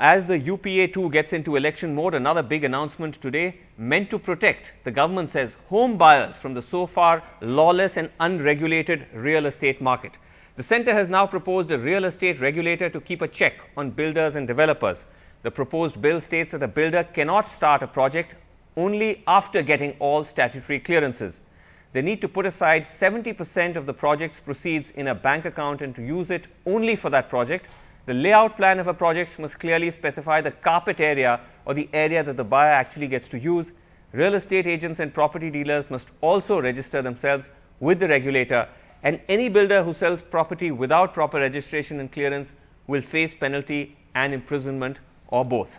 As the UPA2 gets into election mode, another big announcement today meant to protect, the government says, home buyers from the so far lawless and unregulated real estate market. The centre has now proposed a real estate regulator to keep a check on builders and developers. The proposed bill states that a builder cannot start a project only after getting all statutory clearances. They need to put aside 70% of the project's proceeds in a bank account and to use it only for that project. The layout plan of a project must clearly specify the carpet area or the area that the buyer actually gets to use. Real estate agents and property dealers must also register themselves with the regulator, and any builder who sells property without proper registration and clearance will face penalty and imprisonment or both.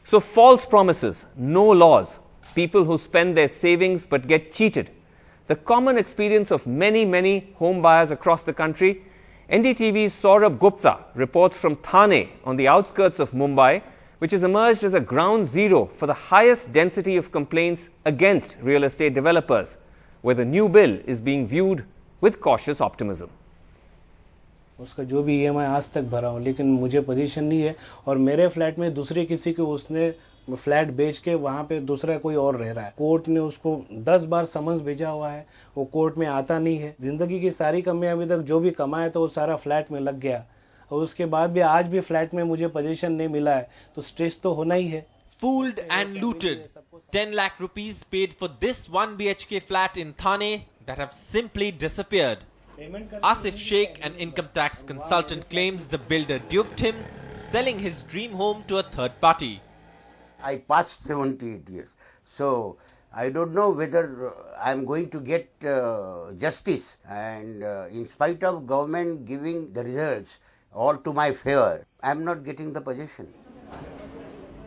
So, false promises, no laws, people who spend their savings but get cheated. The common experience of many home buyers across the country. NDTV's Saurabh Gupta reports from Thane on the outskirts of Mumbai, which has emerged as a ground zero for the highest density of complaints against real estate developers, where the new bill is being viewed with cautious optimism. उसका जो भी EMI आज तक भरा हूँ, लेकिन मुझे position नहीं है और मेरे फ्लैट में दूसरे किसी को उसने फ्लैट बेच के वहाँ पे दूसरा कोई और रह रहा है। कोर्ट ने उसको 10 बार समन्स भेजा हुआ है, वो कोर्ट में आता नहीं है। जिंदगी की सारी कमाई अभी तक जो भी कमाया तो वो सारा फ्लैट में लग गया और उसके बाद भी आज भी फ्लैट में मुझे पोजीशन नहीं मिला है, तो स्ट्रेस तो होना ही है। Fooled and looted. 10 lakh rupees paid for this 1 BHK flat in Thane that have simply disappeared. Asif Sheikh, an income tax consultant, claims the builder duped him, selling his dream home to a third party. I passed 78 years. So, I don't know whether I am going to get justice, and in spite of government giving the results all to my favor, I am not getting the possession.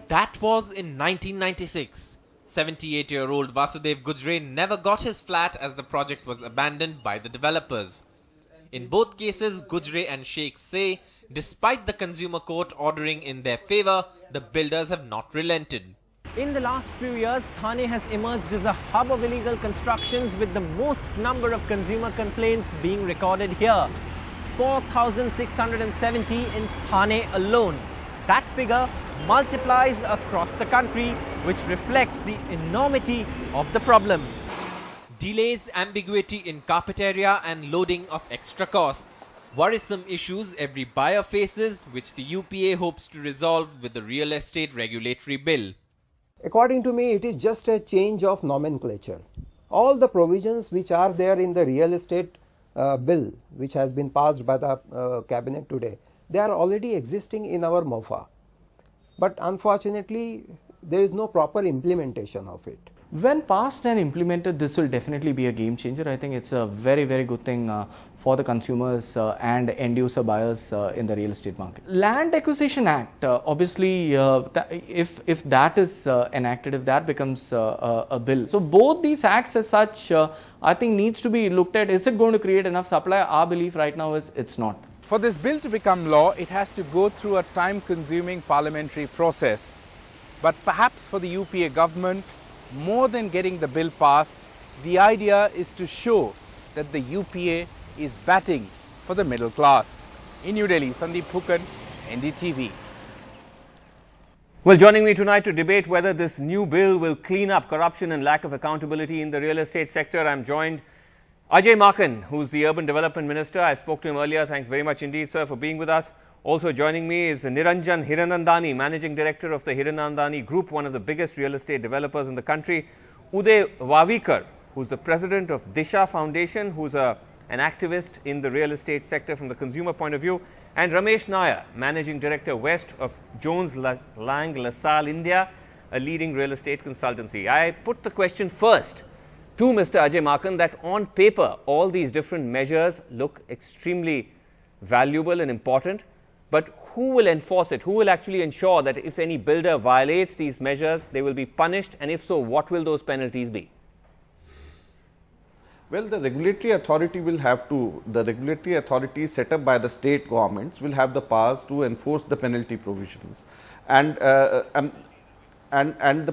That was in 1996. 78-year-old Vasudev Gujre never got his flat as the project was abandoned by the developers. In both cases, Gujre and Sheikh say, despite the consumer court ordering in their favor, the builders have not relented. In the last few years, Thane has emerged as a hub of illegal constructions with the most number of consumer complaints being recorded here. 4,670 in Thane alone. That figure multiplies across the country, which reflects the enormity of the problem. Delays, ambiguity in carpet area and loading of extra costs. Worrisome issues every buyer faces, which the UPA hopes to resolve with the real estate regulatory bill. According to me, it is just a change of nomenclature. All the provisions which are there in the real estate bill, which has been passed by the cabinet today, they are already existing in our MOFA. But unfortunately, there is no proper implementation of it. When passed and implemented, this will definitely be a game changer. I think it's a very good thing for the consumers and end user buyers in the real estate market. Land Acquisition Act, obviously, if that is enacted, if that becomes a bill. So both these acts as such, I think needs to be looked at. Is it going to create enough supply? Our belief right now is it's not. For this bill to become law, it has to go through a time-consuming parliamentary process. But perhaps for the UPA government, more than getting the bill passed, the idea is to show that the UPA is batting for the middle class. In New Delhi, Sandeep Phukan, NDTV. Well, joining me tonight to debate whether this new bill will clean up corruption and lack of accountability in the real estate sector, I'm joined Ajay Maken, who's the Urban Development Minister. I spoke to him earlier. Thanks very much indeed, sir, for being with us. Also joining me is Niranjan Hiranandani, Managing Director of the Hiranandani Group, one of the biggest real estate developers in the country. Uday Vavikar, who's the President of Disha Foundation, who's an activist in the real estate sector from the consumer point of view. And Ramesh Nair, Managing Director West of Jones Lang LaSalle India, a leading real estate consultancy. I put the question first to Mr. Ajay Maken that on paper, all these different measures look extremely valuable and important. But who will enforce it? Who will actually ensure that if any builder violates these measures, they will be punished? And if so, what will those penalties be? Well, the regulatory authority will have to, the regulatory authorities set up by the state governments will have the powers to enforce the penalty provisions. And the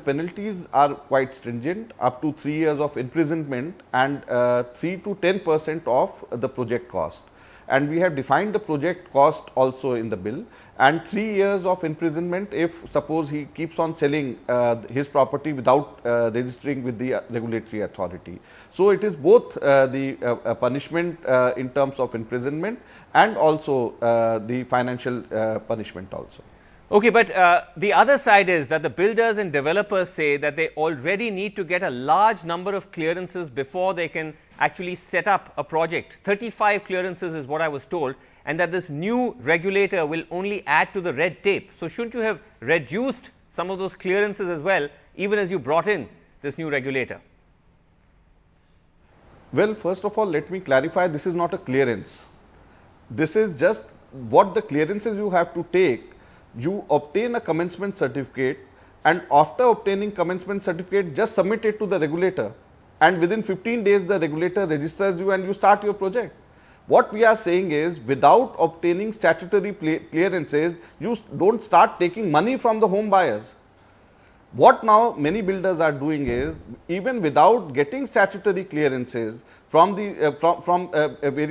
penalties are quite stringent, up to 3 years of imprisonment and 3 to 10% of the project cost. and we have defined the project cost also in the bill, and 3 years of imprisonment if suppose he keeps on selling his property without registering with the regulatory authority. So, it is both the punishment in terms of imprisonment and also the financial punishment also. Okay, but the other side is that the builders and developers say that they already need to get a large number of clearances before they can actually set up a project. 35 clearances is what I was told, and that this new regulator will only add to the red tape. So, shouldn't you have reduced some of those clearances as well, even as you brought in this new regulator? Well, first of all, let me clarify, this is not a clearance. This is just what the clearances you have to take. You obtain a commencement certificate, and after obtaining commencement certificate, just submit it to the regulator, and within 15 days the regulator registers you and you start your project. What we are saying is, without obtaining statutory clearances, you don't start taking money from the home buyers. What now many builders are doing is, even without getting statutory clearances from the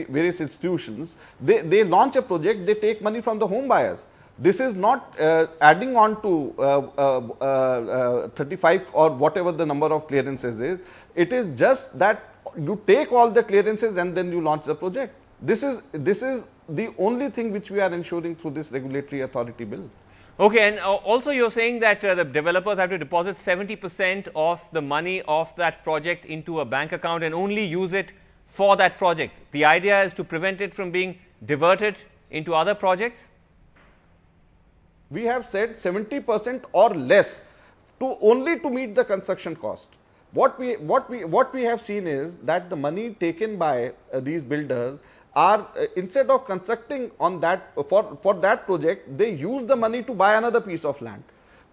various institutions, they launch a project, they take money from the home buyers. This is not adding on to 35 or whatever the number of clearances is. It is just that you take all the clearances and then you launch the project. This is the only thing which we are ensuring through this regulatory authority bill. Okay, and also you're saying that the developers have to deposit 70% of the money of that project into a bank account and only use it for that project. The idea is to prevent it from being diverted into other projects? We have said 70% or less only to meet the construction cost. What we have seen is that the money taken by these builders are instead of constructing on that for that project, they use the money to buy another piece of land.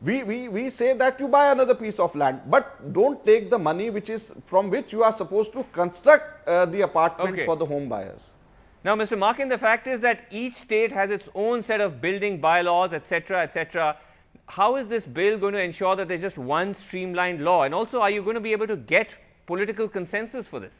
We say that you buy another piece of land, but don't take the money which is from which you are supposed to construct the apartment for the home buyers. Now, Mr. Markin, the fact is that each state has its own set of building bylaws, etc., etc. How is this bill going to ensure that there's just one streamlined law? And also, are you going to be able to get political consensus for this?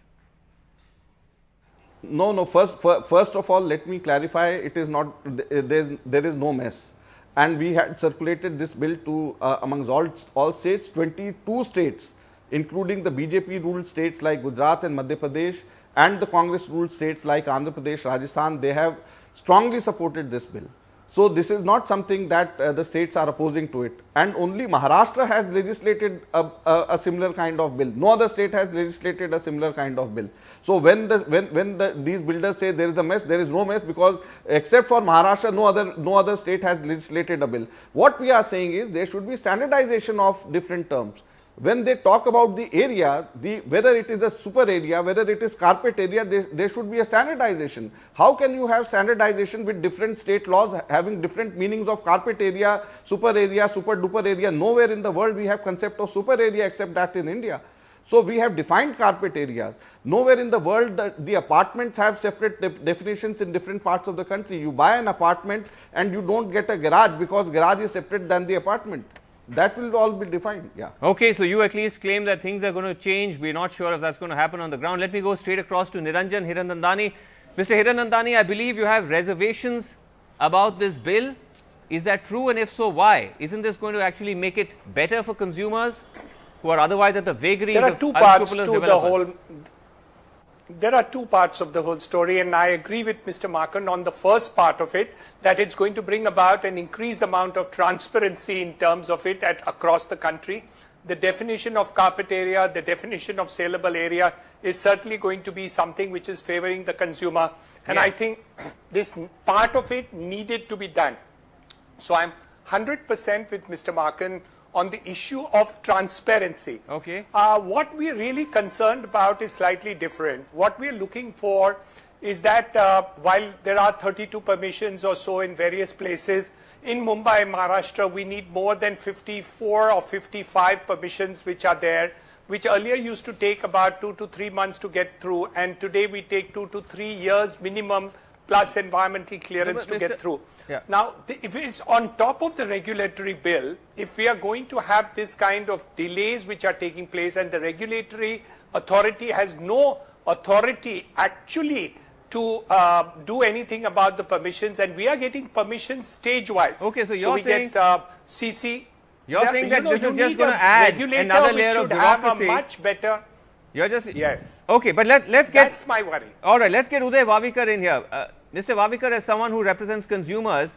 No. First of all, let me clarify. It is not. There is no mess, and we had circulated this bill to amongst all states, 22 states, including the BJP ruled states like Gujarat and Madhya Pradesh, and the Congress ruled states like Andhra Pradesh, Rajasthan. They have strongly supported this bill. So, this is not something that the states are opposing to it, and only Maharashtra has legislated a similar kind of bill. No other state has legislated a similar kind of bill. So, when these builders say there is a mess, there is no mess, because except for Maharashtra, no other state has legislated a bill. What we are saying is there should be standardization of different terms. When they talk about the area, whether it is a super area, whether it is carpet area, there should be a standardization. How can you have standardization with different state laws having different meanings of carpet area, super duper area? Nowhere in the world we have concept of super area except that in India. So, we have defined carpet areas. Nowhere in the world the apartments have separate definitions in different parts of the country. You buy an apartment and you don't get a garage because garage is separate than the apartment. That will all be defined. Yeah. Okay, so you at least claim that things are going to change. We're not sure if that's going to happen on the ground. Let me go straight across to Niranjan Hiranandani. Mr. Hiranandani, I believe you have reservations about this bill. Is that true? And if so, why? Isn't this going to actually make it better for consumers who are otherwise at the vagaries of unscrupulous developers? There are two parts of the whole story, and I agree with Mr. Markin on the first part of it, that it's going to bring about an increased amount of transparency in terms of it across the country. The definition of carpet area, the definition of saleable area is certainly going to be something which is favoring the consumer, and I think this part of it needed to be done. So I'm 100% with Mr. Markin on the issue of transparency. Okay. What we're really concerned about is slightly different. What we're looking for is that while there are 32 permissions or so in various places, in Mumbai, Maharashtra, we need more than 54 or 55 permissions which are there, which earlier used to take about 2 to 3 months to get through, and today we take 2 to 3 years minimum plus environmental clearance to get through. Yeah. Now, if it's on top of the regulatory bill, if we are going to have this kind of delays which are taking place, and the regulatory authority has no authority actually to do anything about the permissions, and we are getting permissions stage-wise. Okay, so you're we saying get CC. You're saying that this is just going to add another layer of bureaucracy. Have a much better. You're just Yes. Okay, but let's get. That's my worry. All right, let's get Uday Vavekar in here. Mr. Vavekar, as someone who represents consumers,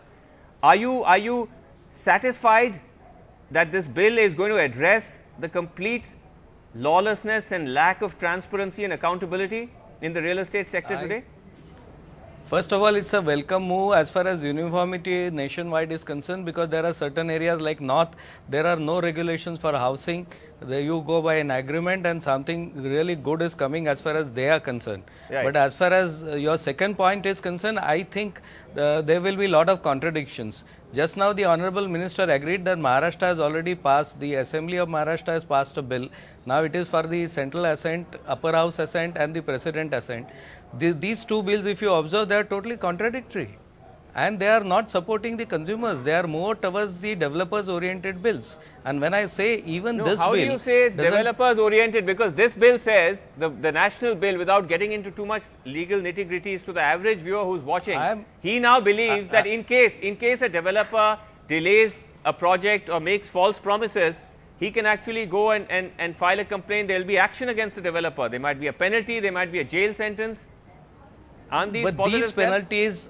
are you satisfied that this bill is going to address the complete lawlessness and lack of transparency and accountability in the real estate sector today? First of all, it's a welcome move as far as uniformity nationwide is concerned, because there are certain areas like North, there are no regulations for housing. There you go by an agreement and something really good is coming as far as they are concerned. Right. But as far as your second point is concerned, I think there will be a lot of contradictions. Just now the Honorable Minister agreed that Maharashtra has already passed, the Assembly of Maharashtra has passed a bill. Now it is for the Central Assent, Upper House Assent and the President Assent. These two bills, if you observe, they are totally contradictory. And they are not supporting the consumers. They are more towards the developers oriented bills. And when I say even this bill... How do you say it's developers oriented? Because this bill says, the national bill, without getting into too much legal nitty-gritties to the average viewer who's watching, he now believes that in case a developer delays a project or makes false promises, he can actually go and file a complaint. There will be action against the developer. There might be a penalty, there might be a jail sentence. Aren't these But these steps? penalties,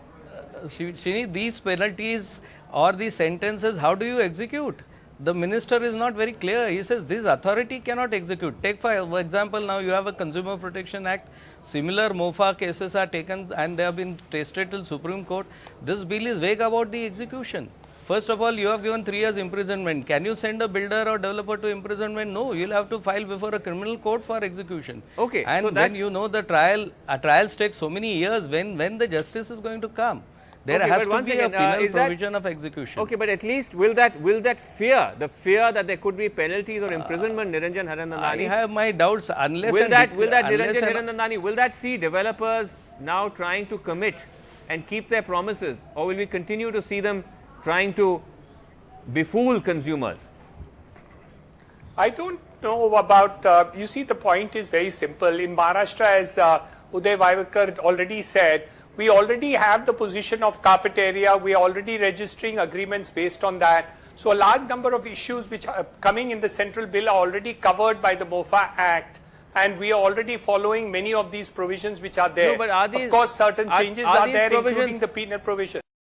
Srini, these penalties or these sentences, how do you execute? The minister is not very clear. He says this authority cannot execute. Take for example, now you have a Consumer Protection Act. Similar MOFA cases are taken and they have been tested till Supreme Court. This bill is vague about the execution. First of all, you have given 3 years imprisonment. Can you send a builder or developer to imprisonment? No, you'll have to file before a criminal court for execution. Okay. And so when you know the trials take so many years, when the justice is going to come? There has to be a penal provision of execution. Okay, but at least will that fear, the fear that there could be penalties or imprisonment, Niranjan Harandandani? I have my doubts. Unless will that Niranjan Harandandani, will that see developers now trying to commit and keep their promises, or will we continue to see them trying to befool consumers? I don't know about, you see, the point is very simple. In Maharashtra, as Uday Vavekar already said, we already have the position of carpet area. We are already registering agreements based on that. So a large number of issues which are coming in the central bill are already covered by the MOFA Act. And we are already following many of these provisions which are there. No, but are these, of course, certain changes are there, including the penal provision.